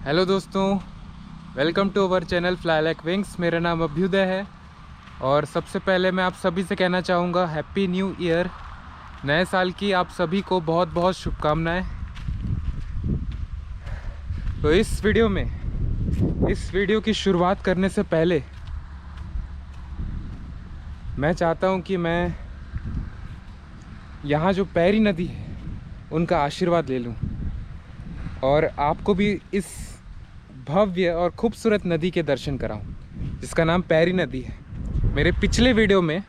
Hello दोस्तों, welcome to our channel fly like wings. मेरा नाम अभ्युदय है और सबसे पहले मैं आप सभी से कहना चाहूँगा हैप्पी न्यू ईयर। नए साल की आप सभी को बहुत बहुत शुभकामनाएं। तो इस वीडियो की शुरुआत करने से पहले मैं चाहता हूँ कि मैं यहाँ जो पैरी नदी है उनका आशीर्वाद ले लूँ और आपको भी इस भव्य और खूबसूरत नदी के दर्शन कराऊं, जिसका नाम पैरी नदी है। मेरे पिछले वीडियो में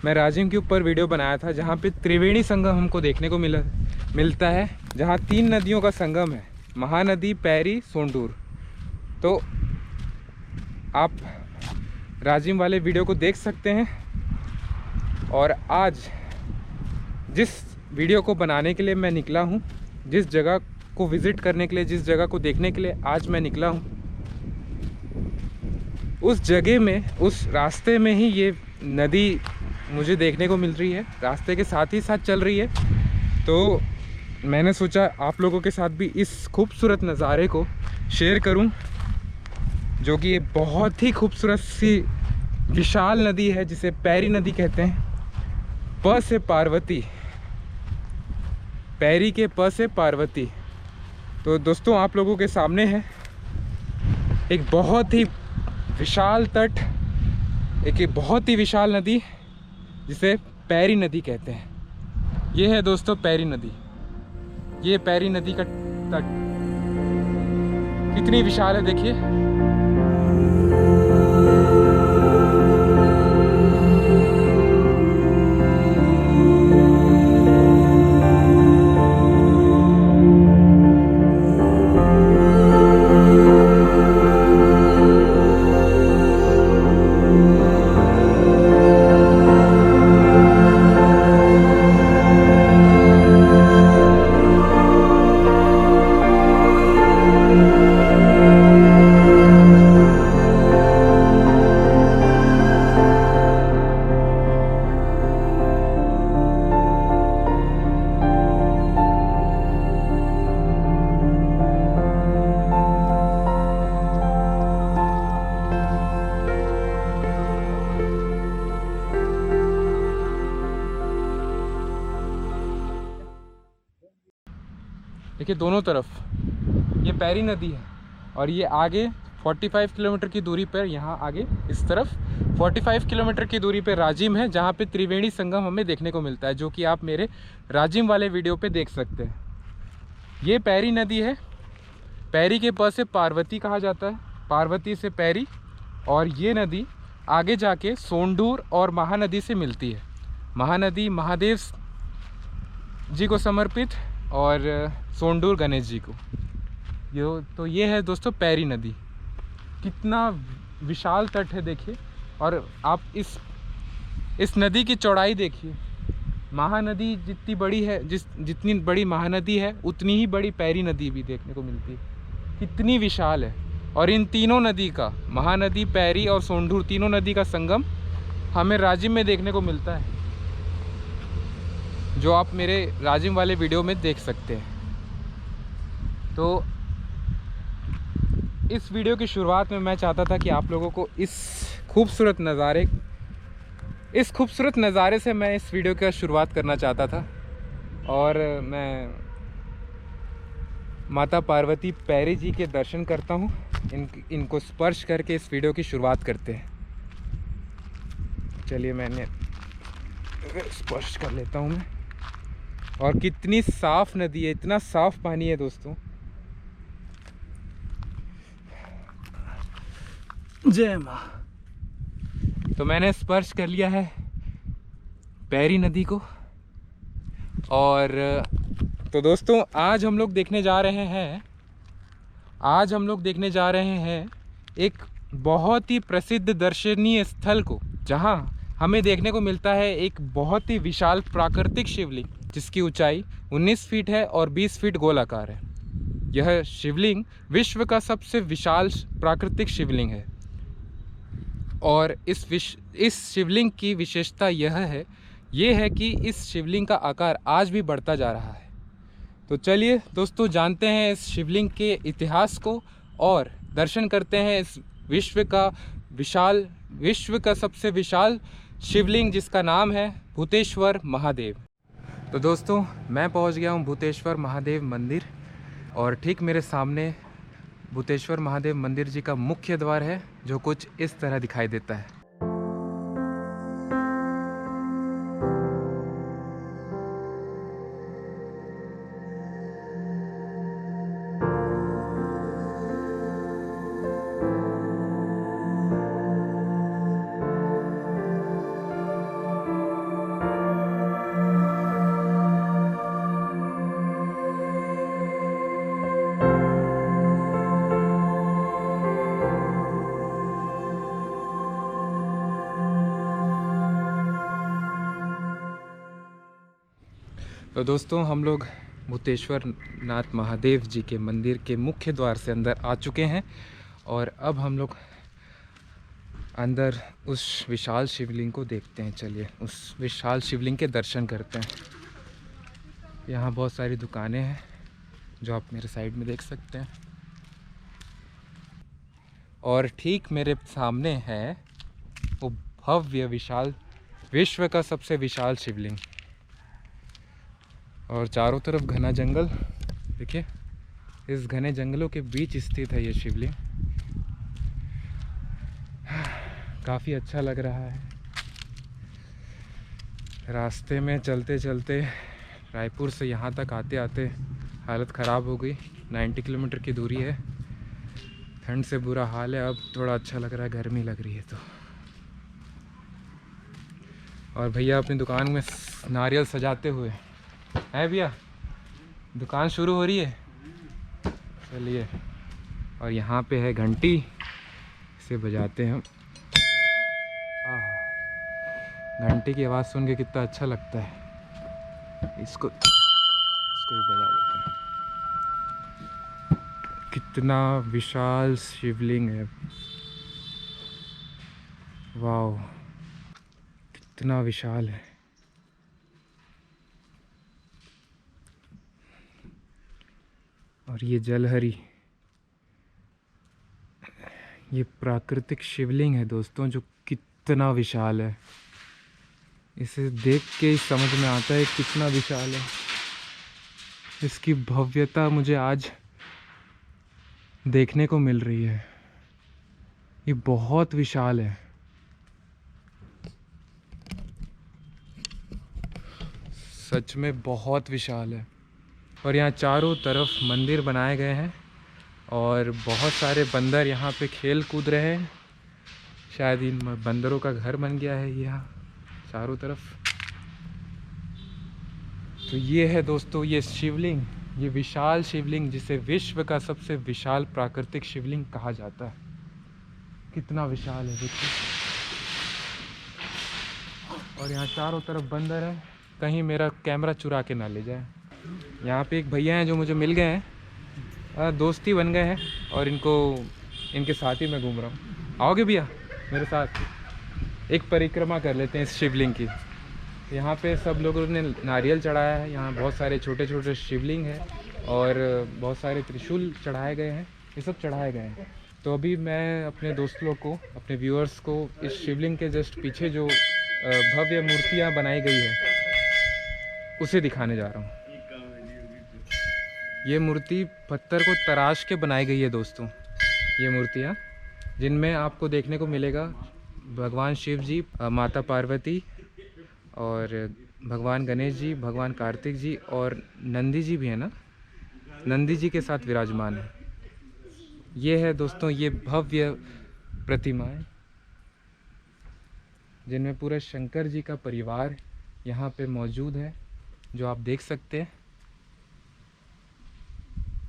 मैं राजिम के ऊपर वीडियो बनाया था, जहाँ पे त्रिवेणी संगम हमको देखने को मिलता है, जहाँ 3 नदियों का संगम है, महानदी, पैरी, सोंडूर। तो आप राजिम वाले वीडियो को देख सकते हैं। और आज जिस वीडियो को बनाने के लिए मैं निकला हूँ, जिस जगह को विज़िट करने के लिए, जिस जगह को देखने के लिए आज मैं निकला हूँ, उस जगह में, उस रास्ते में ही ये नदी मुझे देखने को मिल रही है, रास्ते के साथ ही साथ चल रही है। तो मैंने सोचा आप लोगों के साथ भी इस खूबसूरत नज़ारे को शेयर करूं, जो कि ये बहुत ही खूबसूरत सी विशाल नदी है, जिसे पैरी नदी कहते हैं। प से पार्वती, पैरी के प से पार्वती। तो दोस्तों, आप लोगों के सामने है एक बहुत ही विशाल तट, एक बहुत ही विशाल नदी, जिसे पैरी नदी कहते हैं। ये है दोस्तों पैरी नदी। ये पैरी नदी का तट कितनी विशाल है, देखिए। देखिए, दोनों तरफ ये पैरी नदी है और ये आगे 45 किलोमीटर की दूरी पर, यहाँ आगे इस तरफ 45 किलोमीटर की दूरी पर राजिम है, जहाँ पे त्रिवेणी संगम हमें देखने को मिलता है, जो कि आप मेरे राजिम वाले वीडियो पे देख सकते हैं। ये पैरी नदी है। पैरी के प से पार्वती कहा जाता है, पार्वती से पैरी। और ये नदी आगे जाके सोंडूर और महानदी से मिलती है। महानदी महादेव जी को समर्पित और सोंडूर गणेश जी को। ये है दोस्तों पैरी नदी। कितना विशाल तट है, देखिए। और आप इस नदी की चौड़ाई देखिए। महानदी जितनी बड़ी है, जितनी बड़ी महानदी है, उतनी ही बड़ी पैरी नदी भी देखने को मिलती है। कितनी विशाल है। और इन तीनों नदी का, महानदी, पैरी और सोंडूर, तीनों नदी का संगम हमें राजिम में देखने को मिलता है, जो आप मेरे राजिम वाले वीडियो में देख सकते हैं। तो इस वीडियो की शुरुआत में मैं चाहता था कि आप लोगों को इस खूबसूरत नज़ारे से मैं इस वीडियो का शुरुआत करना चाहता था। और मैं माता पार्वती पैरी जी के दर्शन करता हूँ। इनको स्पर्श करके इस वीडियो की शुरुआत करते हैं। चलिए, मैंने स्पर्श कर लेता हूँ मैं। और कितनी साफ नदी है, इतना साफ पानी है दोस्तों। जय माँ। तो मैंने स्पर्श कर लिया है पैरी नदी को। और तो दोस्तों, आज हम लोग देखने जा रहे हैं एक बहुत ही प्रसिद्ध दर्शनीय स्थल को, जहां हमें देखने को मिलता है एक बहुत ही विशाल प्राकृतिक शिवलिंग, जिसकी ऊंचाई 19 फीट है और 20 फीट गोलाकार है। यह शिवलिंग विश्व का सबसे विशाल प्राकृतिक शिवलिंग है। और इस शिवलिंग की विशेषता यह है कि इस शिवलिंग का आकार आज भी बढ़ता जा रहा है। तो चलिए दोस्तों जानते हैं इस शिवलिंग के इतिहास को और दर्शन करते हैं इस विश्व का सबसे विशाल शिवलिंग जिसका नाम है भूतेश्वर महादेव। तो दोस्तों मैं पहुंच गया हूं भूतेश्वर महादेव मंदिर और ठीक मेरे सामने भूतेश्वर महादेव मंदिर जी का मुख्य द्वार है जो कुछ इस तरह दिखाई देता है। तो दोस्तों हम लोग भूतेश्वर नाथ महादेव जी के मंदिर के मुख्य द्वार से अंदर आ चुके हैं और अब हम लोग अंदर उस विशाल शिवलिंग को देखते हैं। चलिए उस विशाल शिवलिंग के दर्शन करते हैं। यहाँ बहुत सारी दुकानें हैं जो आप मेरे साइड में देख सकते हैं और ठीक मेरे सामने है वो भव्य विशाल विश्व का सबसे विशाल शिवलिंग और चारों तरफ घना जंगल। देखिए इस घने जंगलों के बीच स्थित है ये शिवलिंग। काफ़ी अच्छा लग रहा है। रास्ते में चलते चलते रायपुर से यहाँ तक आते आते हालत ख़राब हो गई। 90 किलोमीटर की दूरी है। ठंड से बुरा हाल है। अब थोड़ा अच्छा लग रहा है, गर्मी लग रही है तो। और भैया अपनी दुकान में नारियल सजाते हुए है। भैया दुकान शुरू हो रही है। चलिए और यहाँ पे है घंटी, इसे बजाते हैं हम। घंटी की आवाज़ सुन के कितना अच्छा लगता है। इसको भी बजा देते हैं। कितना विशाल शिवलिंग है। वाह कितना विशाल है। और ये जलहरी, ये प्राकृतिक शिवलिंग है दोस्तों जो कितना विशाल है। इसे देख के ही समझ में आता है कितना विशाल है। इसकी भव्यता मुझे आज देखने को मिल रही है। ये बहुत विशाल है। सच में बहुत विशाल है। और यहाँ चारों तरफ मंदिर बनाए गए हैं और बहुत सारे बंदर यहाँ पे खेल कूद रहे हैं। शायद इन बंदरों का घर बन गया है यहाँ चारों तरफ। तो ये है दोस्तों ये शिवलिंग, ये विशाल शिवलिंग जिसे विश्व का सबसे विशाल प्राकृतिक शिवलिंग कहा जाता है। कितना विशाल है देखिए। और यहाँ चारों तरफ बंदर है, कहीं मेरा कैमरा चुरा के ना ले जाए। यहाँ पे एक भैया हैं जो मुझे मिल गए हैं, दोस्ती बन गए हैं और इनके साथ ही मैं घूम रहा हूँ। आओगे भैया मेरे साथ? एक परिक्रमा कर लेते हैं इस शिवलिंग की। यहाँ पे सब लोगों ने नारियल चढ़ाया है। यहाँ बहुत सारे छोटे छोटे शिवलिंग है और बहुत सारे त्रिशूल चढ़ाए गए हैं। ये सब चढ़ाए गए हैं। तो अभी मैं अपने दोस्त लोग को, अपने व्यूअर्स को इस शिवलिंग के जस्ट पीछे जो भव्य मूर्तियाँ बनाई गई है उसे दिखाने जा रहा हूँ। ये मूर्ति पत्थर को तराश के बनाई गई है दोस्तों। ये मूर्तियाँ जिनमें आपको देखने को मिलेगा भगवान शिव जी, माता पार्वती और भगवान गणेश जी, भगवान कार्तिक जी और नंदी जी भी है ना, नंदी जी के साथ विराजमान है। ये है दोस्तों ये भव्य प्रतिमाएं जिनमें पूरे शंकर जी का परिवार यहाँ पे मौजूद है, जो आप देख सकते हैं।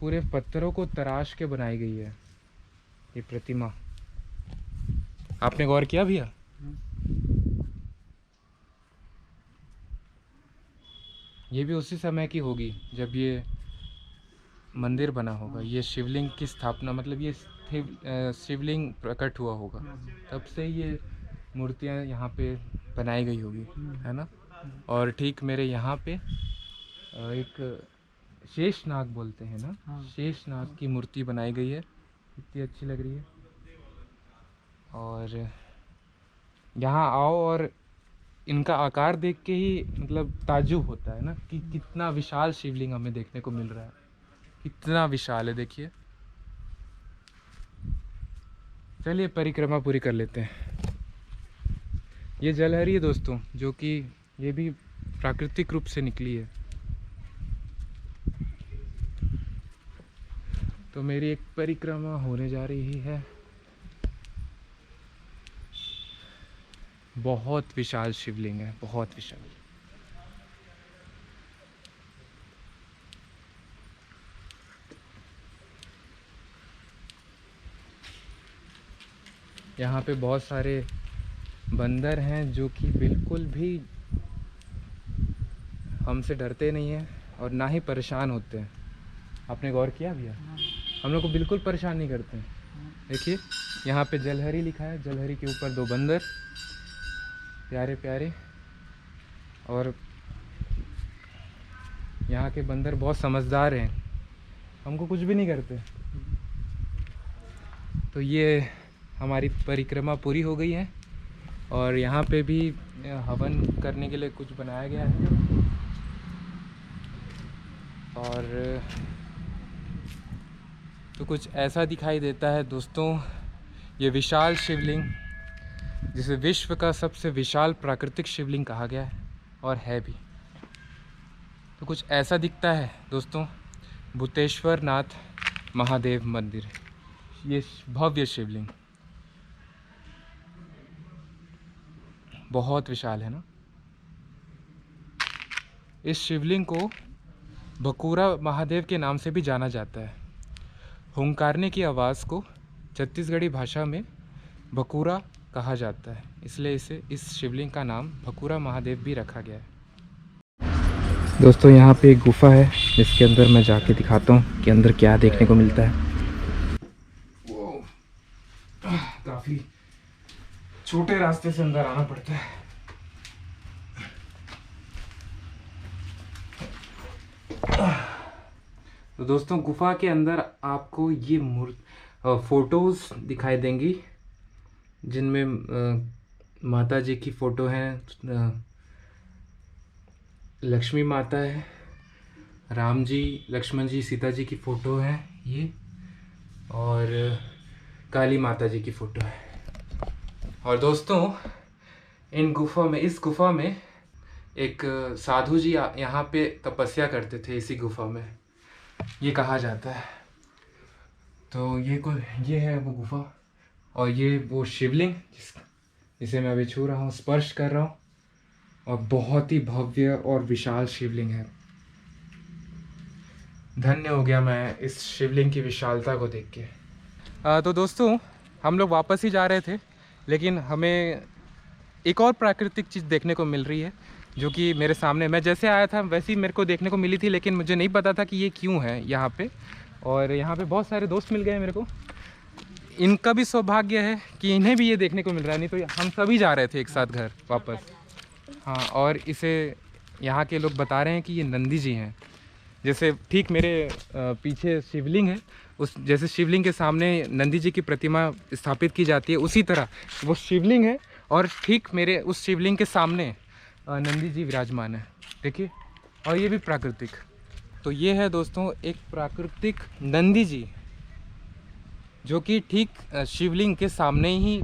पूरे पत्थरों को तराश के बनाई गई है ये प्रतिमा। आपने गौर किया भैया? ये भी उसी समय की होगी जब ये मंदिर बना होगा। ये शिवलिंग की स्थापना, मतलब ये शिवलिंग प्रकट हुआ होगा, तब से ये मूर्तियाँ यहाँ पे बनाई गई होगी, है ना। और ठीक मेरे यहाँ पे एक शेषनाग बोलते हैं ना। हाँ। शेषनाग की मूर्ति बनाई गई है, कितनी अच्छी लग रही है। और यहाँ आओ और इनका आकार देख के ही मतलब ताज्जुब होता है ना कि कितना विशाल शिवलिंग हमें देखने को मिल रहा है। कितना विशाल है देखिए। चलिए परिक्रमा पूरी कर लेते हैं। ये जलहरी है दोस्तों, जो कि ये भी प्राकृतिक रूप से निकली है। तो मेरी एक परिक्रमा होने जा रही है। बहुत विशाल शिवलिंग है, बहुत विशाल। यहाँ पे बहुत सारे बंदर हैं जो कि बिल्कुल भी हमसे डरते नहीं हैं और ना ही परेशान होते हैं। आपने गौर किया भैया? हम लोग को बिल्कुल परेशान नहीं करते हैं। देखिए यहाँ पे जलहरी लिखा है, जलहरी के ऊपर 2 बंदर प्यारे प्यारे। और यहाँ के बंदर बहुत समझदार हैं, हमको कुछ भी नहीं करते। तो ये हमारी परिक्रमा पूरी हो गई है और यहाँ पे भी हवन करने के लिए कुछ बनाया गया है। और तो कुछ ऐसा दिखाई देता है दोस्तों, ये विशाल शिवलिंग, जिसे विश्व का सबसे विशाल प्राकृतिक शिवलिंग कहा गया है और है भी। तो कुछ ऐसा दिखता है दोस्तों भूतेश्वर नाथ महादेव मंदिर, ये भव्य शिवलिंग बहुत विशाल है ना। इस शिवलिंग को भकूरा महादेव के नाम से भी जाना जाता है। हुंकारने की आवाज़ को छत्तीसगढ़ी भाषा में भकूरा कहा जाता है, इसलिए इसे इस शिवलिंग का नाम भकूरा महादेव भी रखा गया है। दोस्तों यहाँ पे एक गुफा है जिसके अंदर मैं जाके दिखाता हूँ कि अंदर क्या देखने को मिलता है। काफ़ी छोटे रास्ते से अंदर आना पड़ता है। तो दोस्तों गुफा के अंदर आपको ये फोटोज़ दिखाई देंगी, जिनमें माता जी की फ़ोटो है, लक्ष्मी माता है, राम जी, लक्ष्मण जी, सीता जी की फ़ोटो है ये, और काली माता जी की फ़ोटो है। और दोस्तों इस गुफा में एक साधु जी यहाँ पे तपस्या करते थे, इसी गुफा में, ये कहा जाता है। तो ये है वो गुफा और ये वो शिवलिंग जिसे मैं अभी छू रहा हूँ, स्पर्श कर रहा हूँ, और बहुत ही भव्य और विशाल शिवलिंग है। धन्य हो गया मैं इस शिवलिंग की विशालता को देख के। तो दोस्तों हम लोग वापस ही जा रहे थे, लेकिन हमें एक और प्राकृतिक चीज़ देखने को मिल रही है, जो कि मेरे सामने, मैं जैसे आया था वैसे ही मेरे को देखने को मिली थी, लेकिन मुझे नहीं पता था कि ये क्यों है यहाँ पे। और यहाँ पे बहुत सारे दोस्त मिल गए मेरे को। इनका भी सौभाग्य है कि इन्हें भी ये देखने को मिल रहा है, नहीं तो हम सभी जा रहे थे एक साथ घर वापस। हाँ, और इसे यहाँ के लोग बता रहे हैं कि ये नंदी जी हैं। जैसे ठीक मेरे पीछे शिवलिंग है, उस जैसे शिवलिंग के सामने नंदी जी की प्रतिमा स्थापित की जाती है, उसी तरह वो शिवलिंग है और ठीक मेरे उस शिवलिंग के सामने नंदी जी विराजमान है। देखिए, और ये भी प्राकृतिक। तो ये है दोस्तों एक प्राकृतिक नंदी जी, जो कि ठीक शिवलिंग के सामने ही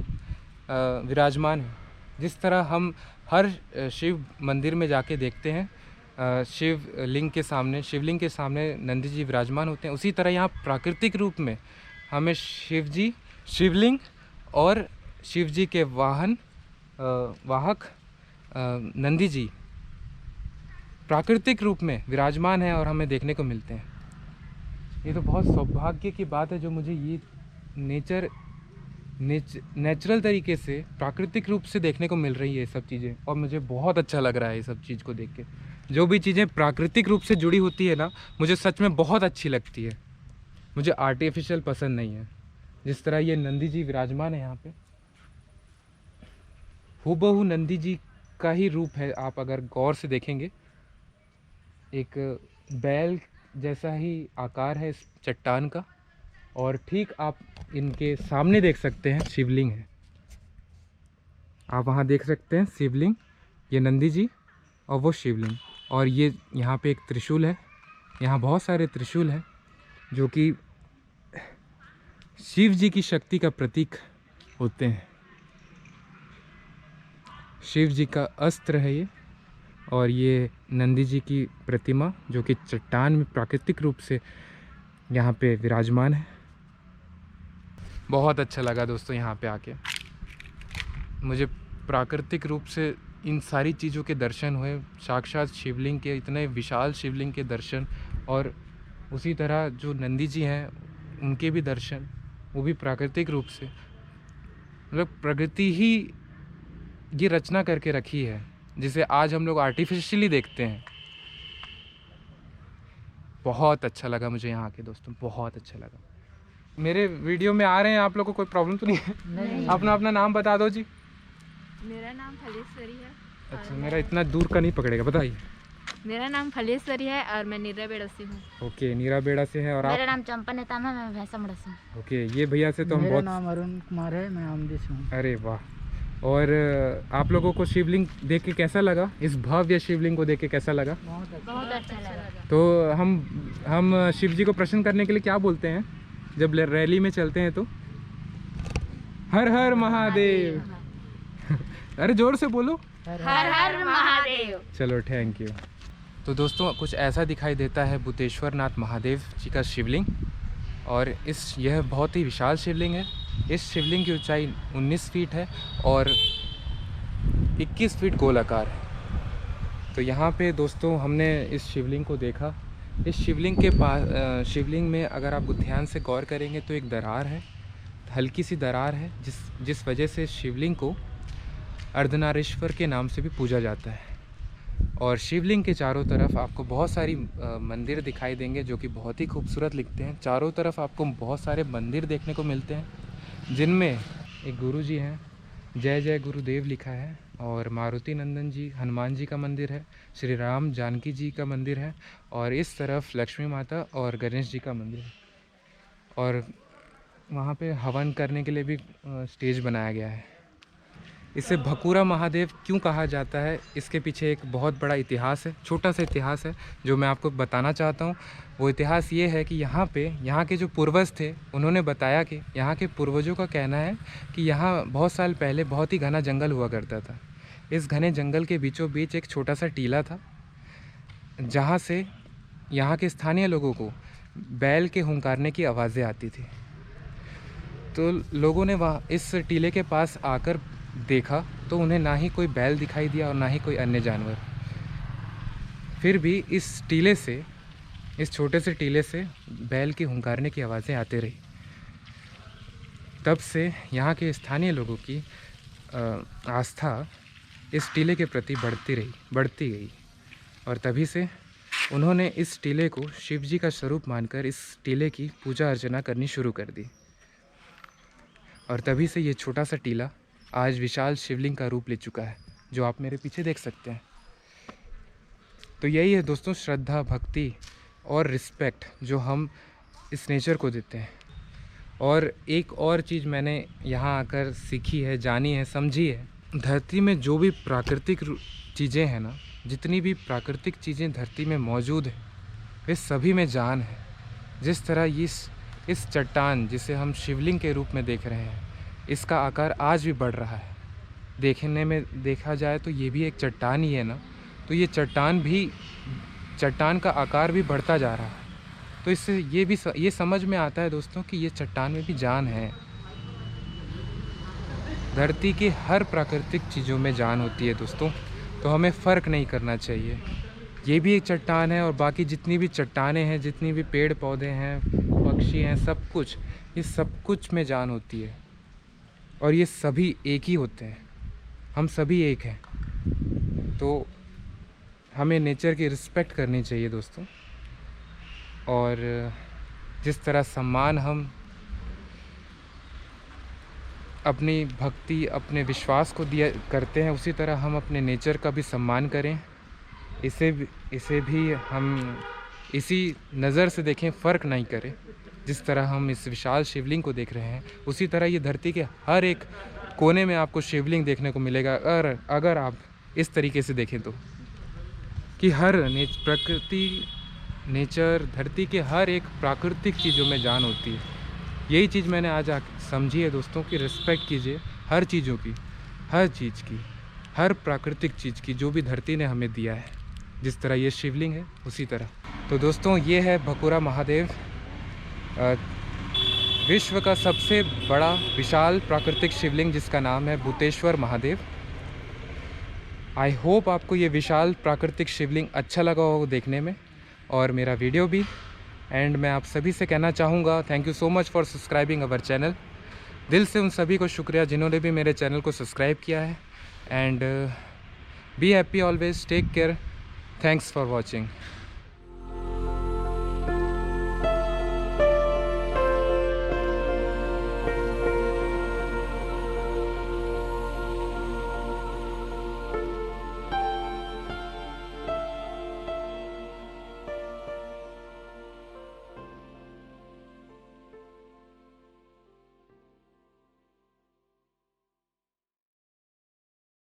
विराजमान है। जिस तरह हम हर शिव मंदिर में जाके देखते हैं शिवलिंग के सामने नंदी जी विराजमान होते हैं, उसी तरह यहाँ प्राकृतिक रूप में हमें शिवलिंग और शिव जी के वाहक नंदी जी प्राकृतिक रूप में विराजमान है और हमें देखने को मिलते हैं। ये तो बहुत सौभाग्य की बात है जो मुझे ये नेचुरल तरीके से प्राकृतिक रूप से देखने को मिल रही है ये सब चीज़ें, और मुझे बहुत अच्छा लग रहा है ये सब चीज़ को देख के। जो भी चीज़ें प्राकृतिक रूप से जुड़ी होती है ना, मुझे सच में बहुत अच्छी लगती है। मुझे आर्टिफिशियल पसंद नहीं है। जिस तरह ये नंदी जी विराजमान है यहाँ पे, हूबहू नंदी जी का ही रूप है। आप अगर गौर से देखेंगे, एक बैल जैसा ही आकार है इस चट्टान का। और ठीक आप इनके सामने देख सकते हैं शिवलिंग है। आप वहाँ देख सकते हैं शिवलिंग, ये नंदी जी और वो शिवलिंग। और ये यहाँ पे एक त्रिशूल है। यहाँ बहुत सारे त्रिशूल हैं जो कि शिव जी की शक्ति का प्रतीक होते हैं। शिव जी का अस्त्र है ये। और ये नंदी जी की प्रतिमा जो कि चट्टान में प्राकृतिक रूप से यहाँ पे विराजमान है। बहुत अच्छा लगा दोस्तों यहाँ पे आके। मुझे प्राकृतिक रूप से इन सारी चीज़ों के दर्शन हुए, साक्षात शिवलिंग के, इतने विशाल शिवलिंग के दर्शन, और उसी तरह जो नंदी जी हैं उनके भी दर्शन, वो भी प्राकृतिक रूप से। मतलब प्रकृति ही ये रचना करके रखी है जिसे आज हम लोग आर्टिफिशियली देखते हैं। बहुत अच्छा लगा मुझे यहाँ के दोस्तों, बहुत अच्छा लगा। मेरे वीडियो में आ रहे हैं आप लोग को, कोई प्रॉब्लम तो नहीं है? नहीं। अपना अपना नाम बता दो जी। मेरा नाम फलेश्वरी है। अच्छा, मेरा इतना दूर का नहीं पकड़ेगा, बताइए। मेरा नाम फलेश्वरी है और मैं नीराबेड़ा से हूँ। ओके, नीराबेड़ा से है। और मेरा नाम चंपा नेताम है, मैं भैंसामुड़ा से हूँ। ओके, ये भैया से तो हम बहुत। मेरा नाम अरुण कुमार है, मैं आमदी से हूँ। अरे वाह। और आप लोगों को शिवलिंग देख के कैसा लगा? इस भव्य शिवलिंग को देख के कैसा लगा? बहुत अच्छा लगा। तो हम शिव जी को प्रसन्न करने के लिए क्या बोलते हैं जब रैली में चलते हैं? तो हर हर महादेव। अरे जोर से बोलो, हर हर महादेव। चलो, थैंक यू। तो दोस्तों कुछ ऐसा दिखाई देता है बुतेश्वर नाथ महादेव जी का शिवलिंग। और यह बहुत ही विशाल शिवलिंग है। इस शिवलिंग की ऊंचाई 19 फीट है और 21 फीट गोलाकार है। तो यहाँ पे दोस्तों हमने इस शिवलिंग को देखा। इस शिवलिंग के पास, शिवलिंग में अगर आप ध्यान से गौर करेंगे तो एक दरार है, हल्की सी दरार है, जिस वजह से शिवलिंग को अर्धनारीश्वर के नाम से भी पूजा जाता है। और शिवलिंग के चारों तरफ आपको बहुत सारी मंदिर दिखाई देंगे जो कि बहुत ही खूबसूरत दिखते हैं। चारों तरफ आपको बहुत सारे मंदिर देखने को मिलते हैं, जिनमें एक गुरु जी हैं, जय जय गुरुदेव लिखा है, और मारुति नंदन जी, हनुमान जी का मंदिर है, श्री राम जानकी जी का मंदिर है, और इस तरफ लक्ष्मी माता और गणेश जी का मंदिर है। और वहाँ पे हवन करने के लिए भी स्टेज बनाया गया है। इसे भकूरा महादेव क्यों कहा जाता है, इसके पीछे एक बहुत बड़ा इतिहास है, छोटा सा इतिहास है जो मैं आपको बताना चाहता हूँ। वो इतिहास ये है कि यहाँ के जो पूर्वज थे उन्होंने बताया कि यहाँ के पूर्वजों का कहना है कि यहाँ बहुत साल पहले बहुत ही घना जंगल हुआ करता था। इस घने जंगल के बीचों बीच एक छोटा सा टीला था, जहाँ से यहाँ के स्थानीय लोगों को बैल के हुंकारने की आवाज़ें आती थी। तो लोगों ने वहाँ इस टीले के पास आकर देखा तो उन्हें ना ही कोई बैल दिखाई दिया और ना ही कोई अन्य जानवर। फिर भी इस छोटे से टीले से बैल की हुंकारने की आवाज़ें आते रही। तब से यहाँ के स्थानीय लोगों की आस्था इस टीले के प्रति बढ़ती गई। और तभी से उन्होंने इस टीले को शिव जी का स्वरूप मानकर इस टीले की पूजा अर्चना करनी शुरू कर दी। और तभी से ये छोटा सा टीला आज विशाल शिवलिंग का रूप ले चुका है, जो आप मेरे पीछे देख सकते हैं। तो यही है दोस्तों श्रद्धा, भक्ति और रिस्पेक्ट जो हम इस नेचर को देते हैं। और एक और चीज़ मैंने यहाँ आकर सीखी है, जानी है, समझी है। धरती में जो भी प्राकृतिक चीज़ें हैं ना, जितनी भी प्राकृतिक चीज़ें धरती में मौजूद है, वे सभी में जान है। जिस तरह इस चट्टान जिसे हम शिवलिंग के रूप में देख रहे हैं, इसका आकार आज भी बढ़ रहा है। देखने में देखा जाए तो ये भी एक चट्टान ही है ना, तो ये चट्टान का आकार भी बढ़ता जा रहा है। तो इससे ये समझ में आता है दोस्तों कि ये चट्टान में भी जान है। धरती की हर प्राकृतिक चीज़ों में जान होती है दोस्तों, तो हमें फ़र्क नहीं करना चाहिए। ये भी एक चट्टान है और बाकी जितनी भी चट्टानें हैं, जितनी भी पेड़ पौधे हैं, पक्षी हैं, ये सब कुछ में जान होती है। और ये सभी एक ही होते हैं, हम सभी एक हैं। तो हमें नेचर की रिस्पेक्ट करनी चाहिए दोस्तों। और जिस तरह सम्मान हम अपनी भक्ति, अपने विश्वास को करते हैं, उसी तरह हम अपने नेचर का भी सम्मान करें। इसे भी हम इसी नज़र से देखें, फ़र्क नहीं करें। जिस तरह हम इस विशाल शिवलिंग को देख रहे हैं, उसी तरह ये धरती के हर एक कोने में आपको शिवलिंग देखने को मिलेगा। अगर आप इस तरीके से देखें तो, कि हर प्रकृति, नेचर, धरती के हर एक प्राकृतिक चीज़ों में जान होती है। यही चीज़ मैंने आज समझी है दोस्तों, कि रिस्पेक्ट कीजिए हर चीज़ों की, हर चीज़ की, हर प्राकृतिक चीज़ की जो भी धरती ने हमें दिया है। जिस तरह ये शिवलिंग है उसी तरह। तो दोस्तों ये है भकुरा महादेव, विश्व का सबसे बड़ा विशाल प्राकृतिक शिवलिंग, जिसका नाम है भूतेश्वर महादेव। आई होप आपको ये विशाल प्राकृतिक शिवलिंग अच्छा लगा हो देखने में, और मेरा वीडियो भी। एंड मैं आप सभी से कहना चाहूँगा, thank you so much for subscribing our channel. दिल से उन सभी को शुक्रिया जिन्होंने भी मेरे चैनल को सब्सक्राइब किया है। And be happy always, take care, thanks for watching.